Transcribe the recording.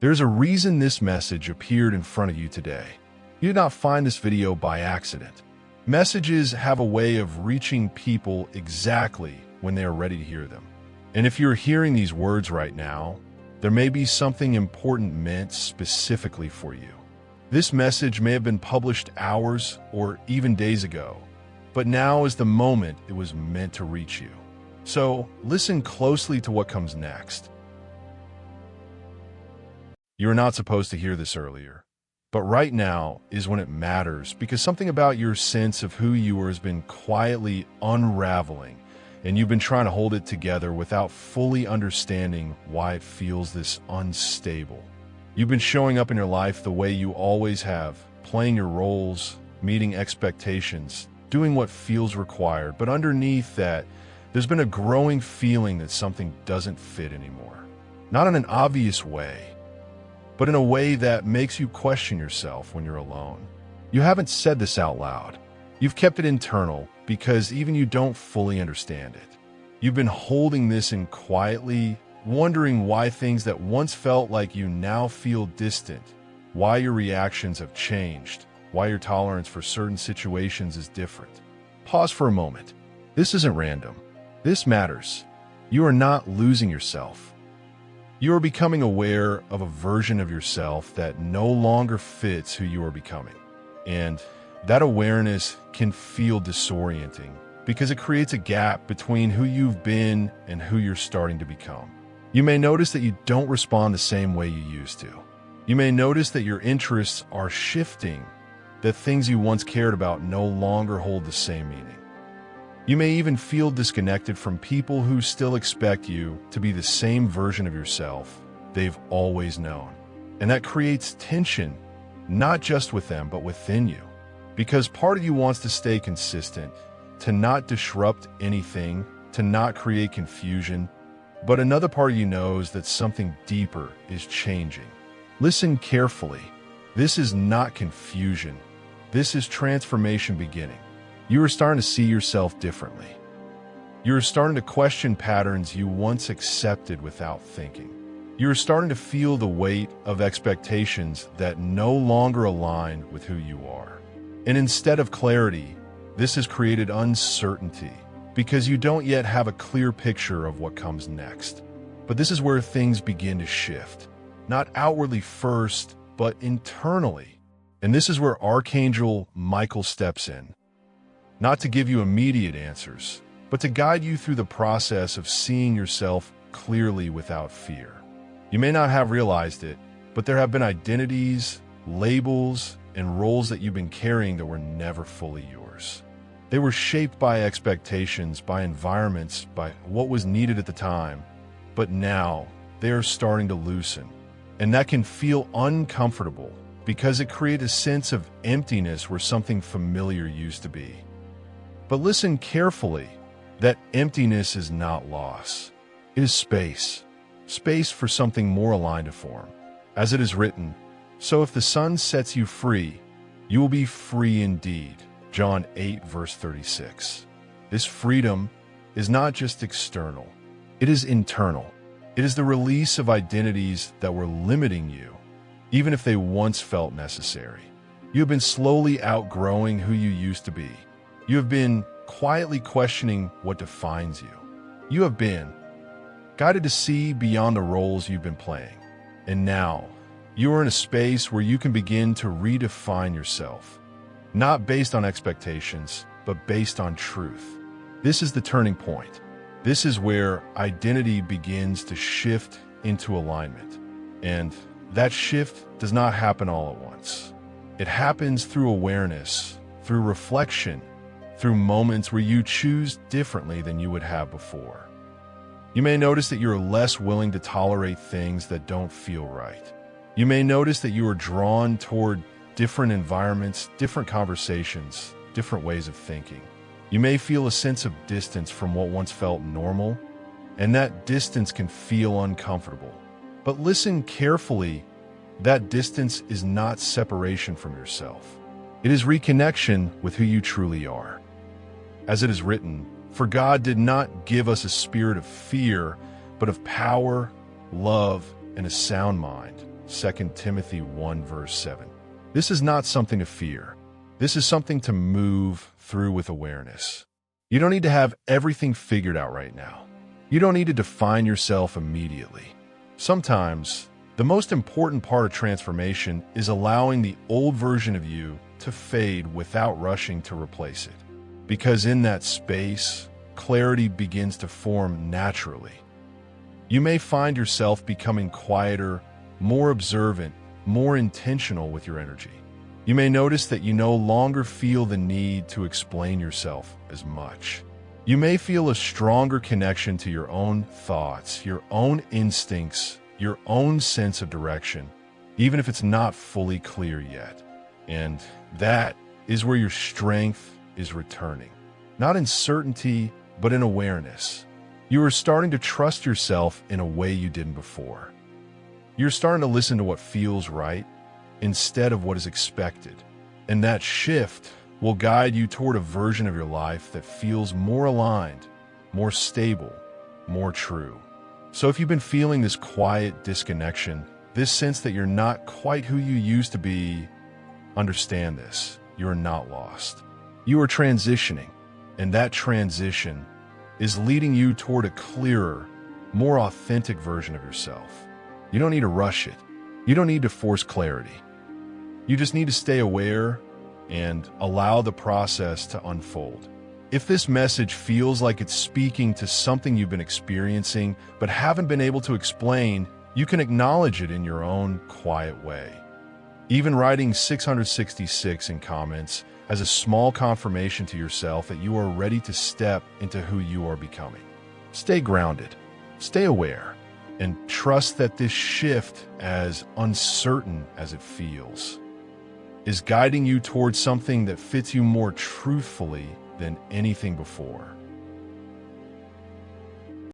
There's a reason this message appeared in front of you today. You did not find this video by accident. Messages have a way of reaching people exactly when they are ready to hear them. And if you're hearing these words right now, there may be something important meant specifically for you. This message may have been published hours or even days ago, but now is the moment it was meant to reach you. So listen closely to what comes next. You were not supposed to hear this earlier, but right now is when it matters because something about your sense of who you are has been quietly unraveling, and you've been trying to hold it together without fully understanding why it feels this unstable. You've been showing up in your life the way you always have, playing your roles, meeting expectations, doing what feels required, but underneath that, there's been a growing feeling that something doesn't fit anymore. Not in an obvious way, but in a way that makes you question yourself when you're alone. You haven't said this out loud. You've kept it internal because even you don't fully understand it. You've been holding this in quietly, wondering why things that once felt like you now feel distant, why your reactions have changed, why your tolerance for certain situations is different. Pause for a moment. This isn't random. This matters. You are not losing yourself. You are becoming aware of a version of yourself that no longer fits who you are becoming. And that awareness can feel disorienting because it creates a gap between who you've been and who you're starting to become. You may notice that you don't respond the same way you used to. You may notice that your interests are shifting, that things you once cared about no longer hold the same meaning. You may even feel disconnected from people who still expect you to be the same version of yourself they've always known. And that creates tension, not just with them, but within you. Because part of you wants to stay consistent, to not disrupt anything, to not create confusion, but another part of you knows that something deeper is changing. Listen carefully. This is not confusion. This is transformation beginning. You are starting to see yourself differently. You are starting to question patterns you once accepted without thinking. You are starting to feel the weight of expectations that no longer align with who you are. And instead of clarity, this has created uncertainty because you don't yet have a clear picture of what comes next. But this is where things begin to shift, not outwardly first, but internally. And this is where Archangel Michael steps in. Not to give you immediate answers, but to guide you through the process of seeing yourself clearly without fear. You may not have realized it, but there have been identities, labels, and roles that you've been carrying that were never fully yours. They were shaped by expectations, by environments, by what was needed at the time, but now they are starting to loosen. And that can feel uncomfortable because it creates a sense of emptiness where something familiar used to be. But listen carefully, that emptiness is not loss. It is space. Space for something more aligned to form. As it is written, so if the Son sets you free, you will be free indeed. John 8, verse 36. This freedom is not just external. It is internal. It is the release of identities that were limiting you, even if they once felt necessary. You have been slowly outgrowing who you used to be. You have been quietly questioning what defines you. You have been guided to see beyond the roles you've been playing. And now, you are in a space where you can begin to redefine yourself, not based on expectations, but based on truth. This is the turning point. This is where identity begins to shift into alignment. And that shift does not happen all at once. It happens through awareness, through reflection, through moments where you choose differently than you would have before. You may notice that you're less willing to tolerate things that don't feel right. You may notice that you are drawn toward different environments, different conversations, different ways of thinking. You may feel a sense of distance from what once felt normal, and that distance can feel uncomfortable. But listen carefully, that distance is not separation from yourself. It is reconnection with who you truly are. As it is written, for God did not give us a spirit of fear, but of power, love, and a sound mind. 2 Timothy 1 verse 7. This is not something to fear. This is something to move through with awareness. You don't need to have everything figured out right now. You don't need to define yourself immediately. Sometimes, the most important part of transformation is allowing the old version of you to fade without rushing to replace it. Because in that space, clarity begins to form naturally. You may find yourself becoming quieter, more observant, more intentional with your energy. You may notice that you no longer feel the need to explain yourself as much. You may feel a stronger connection to your own thoughts, your own instincts, your own sense of direction, even if it's not fully clear yet. And that is where your strength is returning. Not in certainty, but in awareness. You are starting to trust yourself in a way you didn't before. You're starting to listen to what feels right instead of what is expected. And that shift will guide you toward a version of your life that feels more aligned, more stable, more true. So if you've been feeling this quiet disconnection, this sense that you're not quite who you used to be, understand this. You are not lost. You are transitioning, and that transition is leading you toward a clearer, more authentic version of yourself. You don't need to rush it. You don't need to force clarity. You just need to stay aware and allow the process to unfold. If this message feels like it's speaking to something you've been experiencing but haven't been able to explain, you can acknowledge it in your own quiet way. Even writing 666 in comments as a small confirmation to yourself that you are ready to step into who you are becoming. Stay grounded, stay aware, and trust that this shift, as uncertain as it feels, is guiding you towards something that fits you more truthfully than anything before.